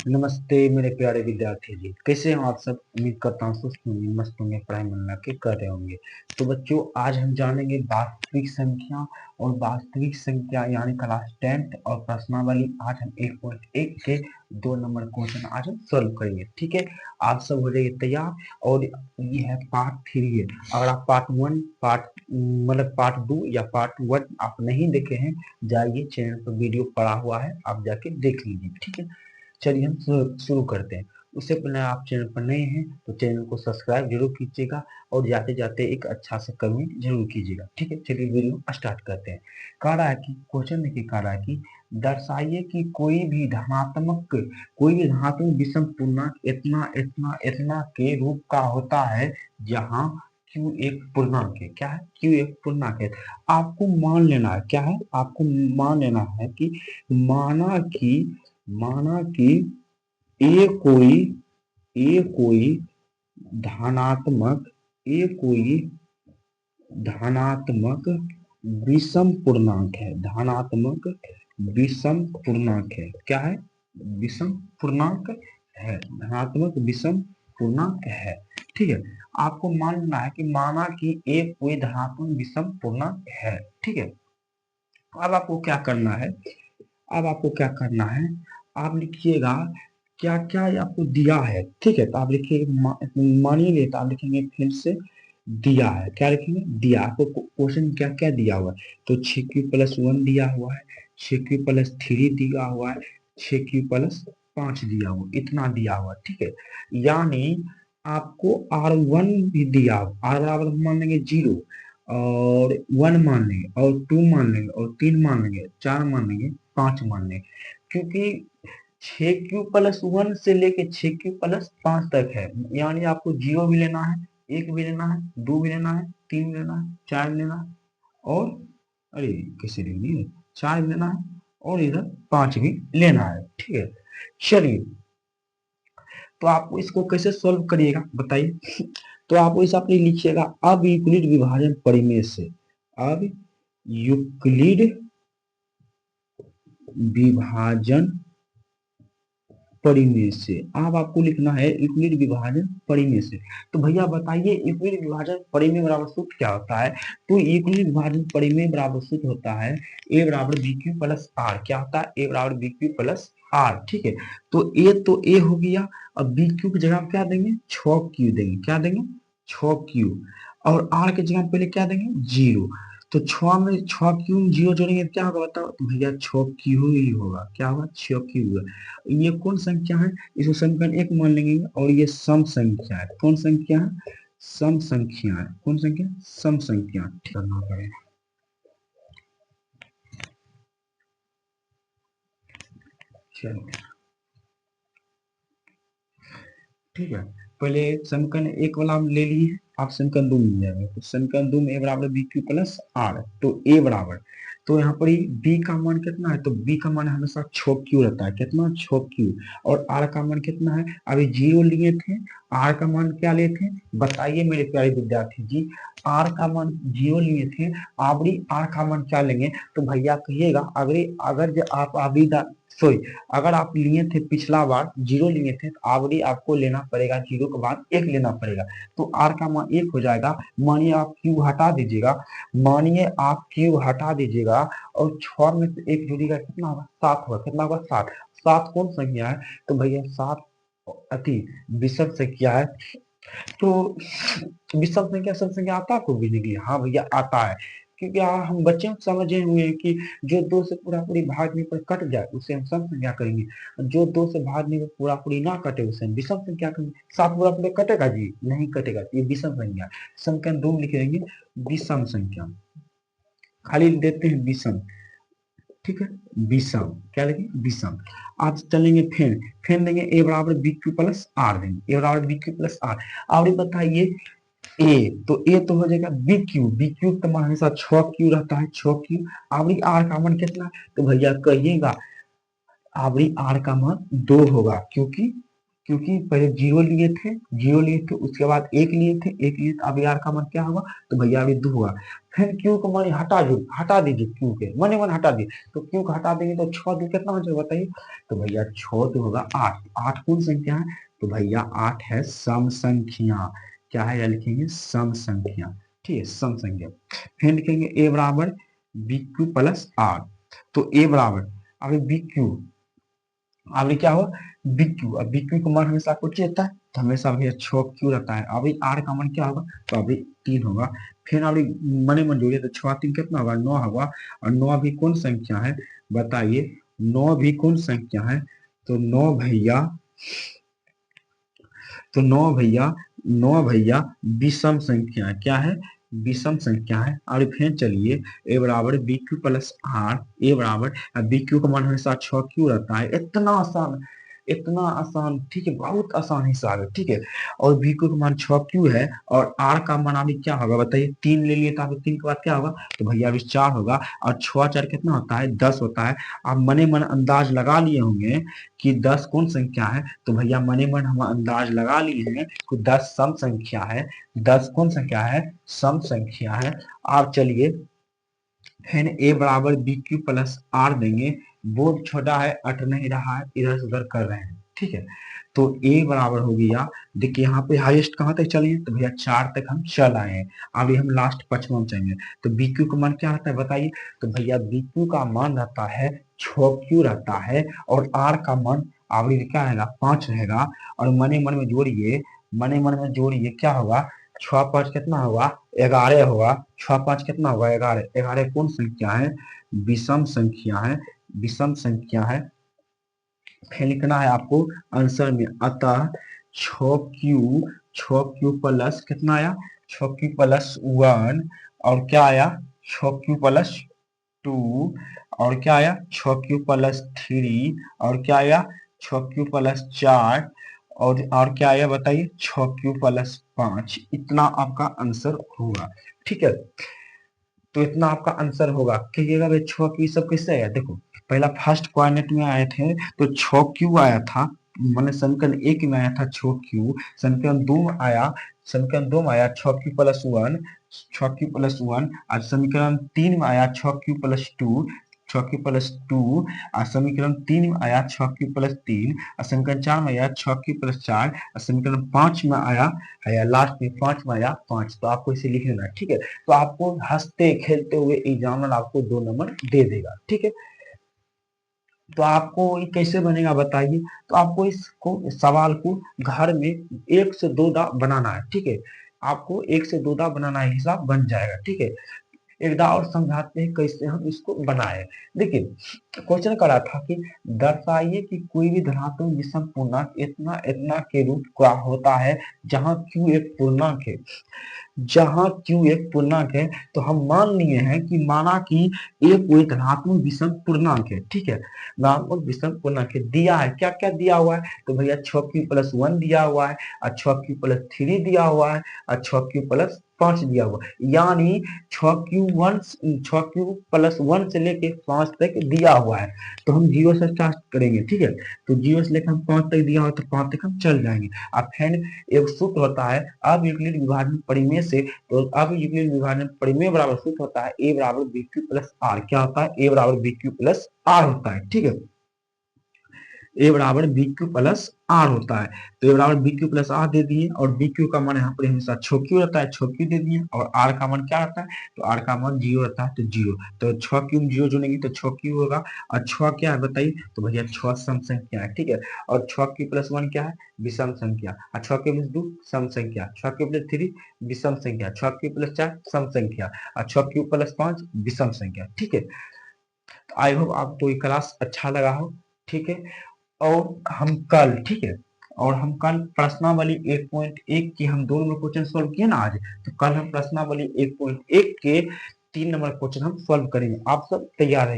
नमस्ते मेरे प्यारे विद्यार्थी जी, कैसे हो आप सब। उम्मीद करता हूँ सुस्त होंगे, मस्त होंगे, पढ़ाई मन लगा के कर रहे होंगे। तो बच्चों, आज हम जानेंगे वास्तविक संख्या। और वास्तविक संख्या यानी क्लास 10th और प्रश्नावली। आज हम 1.1 के 2 नंबर क्वेश्चन आज हम सॉल्व करेंगे। ठीक है, आप सब हो जाइए तैयार। और ये है पार्ट 3 है। अगर आप पार्ट 1 पार्ट 2 या पार्ट 1 आप नहीं देखे हैं, जाइए चैनल पर वीडियो पड़ा हुआ है, आप जाके देख लीजिए। ठीक है, चलिए हम शुरू करते हैं। उससे पहले आप चैनल पर नए हैं तो चैनल को सब्सक्राइब जरूर कीजिएगा और जाते जाते एक अच्छा सा कमेंट जरूर कीजिएगा। ठीक है, चलिए वीडियो स्टार्ट करते हैं। कह रहा है कि क्वेश्चन देखिए, कह रहा है कि दर्शाइए कि कोई भी धनात्मक विषम पूर्णांक इतना इतना इतना के रूप का होता है जहां क्यू एक पूर्णांक है। क्या है? क्यू एक पूर्णांक है। आपको मान लेना है, क्या है? आपको मान लेना है कि माना कि माना कि कोई कोई धनात्मक कोई धनात्मक विषम पूर्णांक है। धनात्मक विषम पूर्णांक है। क्या है? विषम पूर्णांक है। धनात्मक विषम पूर्णांक है। ठीक है, आपको मानना है कि माना कि एक कोई धनात्मक विषम पूर्णांक है। ठीक है, अब आपको क्या करना है? आप लिखिएगा क्या क्या आपको दिया है। ठीक है, तो आप लिखिए मानिए लेता आप लिखेंगे फिर से दिया है। क्या लिखेंगे? दिया। आपको क्वेश्चन क्या क्या दिया हुआ है? तो 6q+1 दिया हुआ है, 6q+3 दिया हुआ है, 6q+5 दिया हुआ, इतना दिया हुआ। ठीक है, यानी आपको R1 भी दिया। R बराबर मान लेंगे 0 और 1 मान लेंगे और 2 मान लेंगे और 3 मान लेंगे, 4 मान लेंगे, 5 मान लेंगे। क्योंकि 6q+1 से लेके 6q+5 तक है, यानी आपको 0 भी लेना है, 1 भी लेना है, 2 भी लेना है, 3 भी लेना है, 4 भी लेना है और अरे कैसे लेंगे, 4 भी लेना है और इधर 5 भी लेना है। ठीक है, चलिए तो आपको इसको कैसे सॉल्व करिएगा बताइए। तो आप इस आप लिखिएगा अब यूक्लिड विभाजन परिमेय से। अब यूक्लिड विभाजन परिमेय से। अब आपको लिखना है यूक्लिड विभाजन परिमेय से। तो भैया बताइए यूक्लिड विभाजन परिमेय बराबर सूत्र क्या होता है? तो यूक्लिड विभाजन परिमेय बराबर सूत्र होता है ए बराबर बी क्यू प्लस आर। क्या होता है? ए बराबर बी क्यू प्लस आर। ठीक है, तो ए हो गया। अब बी क्यू की जगह क्या देंगे? 6q देंगे। क्या देंगे? 6q। और आर की जगह पहले क्या देंगे? 0। तो 6 में 6q 0 जोड़ेंगे क्या होगा बताओ? तो भैया 6q ही होगा। क्या होगा? 6q। ये कौन संख्या है? इसको समीकरण 1 मान लेंगे। और ये सम संख्या है। कौन संख्या है? सम संख्या है। कौन संख्या? सम संख्या। ठीक करना पड़ेगा। चलो ठीक है, पहले समीकरण 1 वाला हम ले लिए, आप समीकरण 2 मिल जाएगा। तो समीकरण 2 में ए बराबर बी क्यू प्लस आर। तो ए बराबर, तो यहाँ पर बी का मान कितना है? तो बी का मान हमेशा 6q रहता है। कितना? 6q। और आर का मान कितना है? अभी 0 लिए थे, आर का मान क्या लिए थे बताइए मेरे प्यारे विद्यार्थी जी। आर का मान 0 लिए थे, अभी आर का मान क्या लेंगे? तो भैया कहिएगा अगर अगर जो आप अभी सॉरी, अगर आप लिए थे पिछला बार 0 लिए थे, तो आवरी आपको लेना पड़ेगा 0 के बाद 1 लेना पड़ेगा। तो आर का मान 1 हो जाएगा। मानिए आप क्यू हटा दीजिएगा, और 6 में से 1 जुड़ेगा, कितना होगा? 7 होगा। कितना होगा? 7। 7 कौन संख्या है? तो भैया 7 अति विषम संख्या है। तो विषम संख्या सम संख्या आता है आपको बुझने के लिए? हाँ भैया आता है। क्योंकि हम बच्चे समझे हुए हैं कि जो 2 से पूरा पूरी भागने पर कट जाए उसे हम सम संख्या करेंगे, जो 2 से भागने पर पूरा पूरी ना कटे उसे हम विषम संख्या करेंगे। 7 पूरा पूरा कटेगा जी? नहीं कटेगा, ये विषम संख्या। संख्या 2 में लिख देंगे विषम संख्या, खाली देते हैं विषम। ठीक है, विषम। क्या लिखेंगे? विषम। आज चलेंगे फिर देंगे ए बराबर बी क्यू प्लस आर देंगे। ए बराबर बी क्यू प्लस आर। और बताइए ए, तो ए तो हो जाएगा बी क्यू का मान हमेशा 6q रहता है। 6q। आवरी आर का मान कितना? तो भैया कहिएगा आवरी आर का मान 2 होगा। क्योंकि क्योंकि पहले 0 लिए थे, उसके बाद 1 लिए थे, 1 लिए थे, अभी आर का मान क्या होगा? तो भैया अभी 2 होगा। फिर क्यू को मानी हटा दीजिए, क्यू के मने मन हटा दिए, तो क्यू को हटा देंगे तो 6 दूर कितना हो जाएगा बताइए। तो भैया 6 तो होगा 8, 8 कौन संख्या है, तो भैया 8 है सम संख्या। क्या है, या लिखेंगे सम संख्या, ठीक है सम संख्या। फिर लिखेंगे ए बराबर बी क्यू प्लस आर। तो ए बराबर, अभी बी क्यू, अभी क्या हुआ बी क्यू, अब बी क्यू का मान हमेशा कुछ रहता है, तो हमेशा भैया 6 क्यू रहता है। अभी आर का मान क्या होगा, तो अभी 3 होगा। फिर अभी मने मन जोड़िए तो 6 3 कितना होगा, 9 होगा। और 9 भी कौन संख्या है बताइए, 9 भी कौन संख्या है, तो 9 भैया, तो 9 भैया विषम संख्या है। क्या है, विषम संख्या है। और फिर चलिए ए बराबर बी क्यू प्लस आर, ए बराबर बी क्यू का मान हमेशा 6 क्यू रहता है। इतना आसान, इतना आसान, ठीक है बहुत आसान हिसाब है, ठीक है। और बी क्यू का मान 6 क्यू है, और आर का मान अभी क्या होगा बताइए, 3 ले लिए, तो अभी 3 के बाद क्या होगा, तो भैया अभी 4 होगा। और 6 4 कितना होता है, 10 होता है। आप मने मन अंदाज लगा लिए होंगे कि 10 कौन संख्या है, तो भैया मने मन हम अंदाज लगा लिए हैं कि 10 सम संख्या है। 10 कौन संख्या है, सम संख्या है। आप चलिए फिर ए बराबर बी क्यू प्लस आर देंगे। बोर्ड छोटा है, अट नहीं रहा है, इधर से उधर कर रहे हैं, ठीक है। तो ए बराबर हो गया, देखिए यहाँ पे हाईएस्ट कहाँ तक चलिए, तो भैया 4 तक हम चल आए हैं। अभी हम लास्ट 5वां में जाएंगे। तो बी क्यू का मान क्या रहता है बताइए, तो भैया बी क्यू का मान रहता है 6 क्यू रहता है। और आर का मान अभी क्या रहेगा, 5 रहेगा। और मने मन में जोड़िए, मने मन में जोड़िए क्या होगा, 6 5 कितना होगा, 11 होगा। 6 5 कितना होगा, 11। 11 कौन संख्या है, विषम संख्या है, विषम संख्या है। फिर लिखना है आपको आंसर में, अतः 6 क्यू प्लस कितना आया, 6 क्यू प्लस 1, और क्या आया 6 क्यू प्लस 2, और क्या आया 6 क्यू प्लस 3, और क्या आया 6 क्यू प्लस 4, और क्या आया बताइए 6 क्यू प्लस 5। इतना आपका आंसर होगा, ठीक है। तो इतना आपका आंसर होगा। कहिएगा भाई 6 क्यू सब कैसे आया, देखो पहला फर्स्ट क्वाड्रेंट में आए थे तो 6 क्यू आया था, मैंने समीकरण 1 में आया था 6 क्यू। समीकरण 2 में आया, समीकरण 2 में आया 6 क्यू प्लस 1, 6 क्यू प्लस 1। और समीकरण 3 में आया 6 क्यू प्लस 2, 6 क्यू प्लस 2। और समीकरण 3 में आया 6 क्यू प्लस 3। और समीकरण 4 में आया 6 क्यू प्लस 4। और समीकरण 5 में आया, है लास्ट में 5 में आया 5। तो आपको इसे लिख लेना, ठीक है। तो आपको हंसते खेलते हुए एग्जामिनर आपको 2 नंबर दे देगा, ठीक है। तो आपको ये कैसे बनेगा बताइए, तो आपको इसको सवाल को घर में 1 से 2 दा बनाना है, ठीक है। आपको 1 से 2 दा बनाना है, हिसाब बन जाएगा, ठीक है। एक दा और समझाते हैं कैसे हम इसको बनाए। देखिए क्वेश्चन करा था कि दर्शाइए कि कोई भी धनात्मक विषम पूर्णांक इतना इतना के रूप का होता है जहां क्यू एक पूर्णांक है। जहां क्यू एक पूर्णांक है, तो हम मान लिए हैं कि माना कि ए कोई धनात्मक विषम पूर्णांक है, ठीक है। धनात्मक विषम पूर्णांक है, दिया है, क्या क्या दिया हुआ है, तो भैया 6 क्यू प्लस 1 दिया हुआ है, और 6 क्यू प्लस 3 दिया हुआ है, और 6 क्यू प्लस 5 दिया हुआ है। यानी 6 क्यू प्लस 1 से लेके 5 तक दिया हुआ है। तो हम 0 से स्टार्ट करेंगे, ठीक है। तो 0 से लेकर हम 5 तक दिया हुआ है, तो 5 तक हम चल जाएंगे। अब फ्रेंड एक सूत्र होता है अब यूक्लिड विभाजन परिमेय से, तो अब यूक्लिड विभाजन परिमेय बराबर सूत्र होता है ए बराबर बी क्यू प्लस आर। क्या होता है, ए बराबर बी क्यू प्लस आर होता है, ठीक है। ए बराबर बी क्यू प्लस आर होता है। तो ए बराबर बी क्यू प्लस आर दे दिए, और बी क्यू का मान यहाँ पर हमेशा 6 क्यू रहता है, 6 क्यू दे दिए। और आर का मान क्या रहता है, तो आर का मान 0 रहता है, तो 0। तो 6 क्यू में 0 जुड़ेंगे तो 6 क्यू होगा। और 6 क्या है बताइए, तो भैया 6 सम संख्या है, ठीक है। और 6 क्यू प्लस 1 क्या है, विषम संख्या। और 6 क्यू प्लस 2 सम संख्या। 6 क्यू प्लस 3 विषम संख्या। 6 क्यू प्लस 4 सम संख्या। और 6 क्यू प्लस 5 विषम संख्या, ठीक है। आई होप आपको ये क्लास अच्छा लगा हो, ठीक है। और हम कल, ठीक है, और हम कल प्रश्नावली 1.1 की हम 2 नंबर क्वेश्चन सॉल्व किए ना आज, तो कल हम प्रश्नावली 1.1 के 3 नंबर क्वेश्चन हम सॉल्व करेंगे। आप सब तैयार है।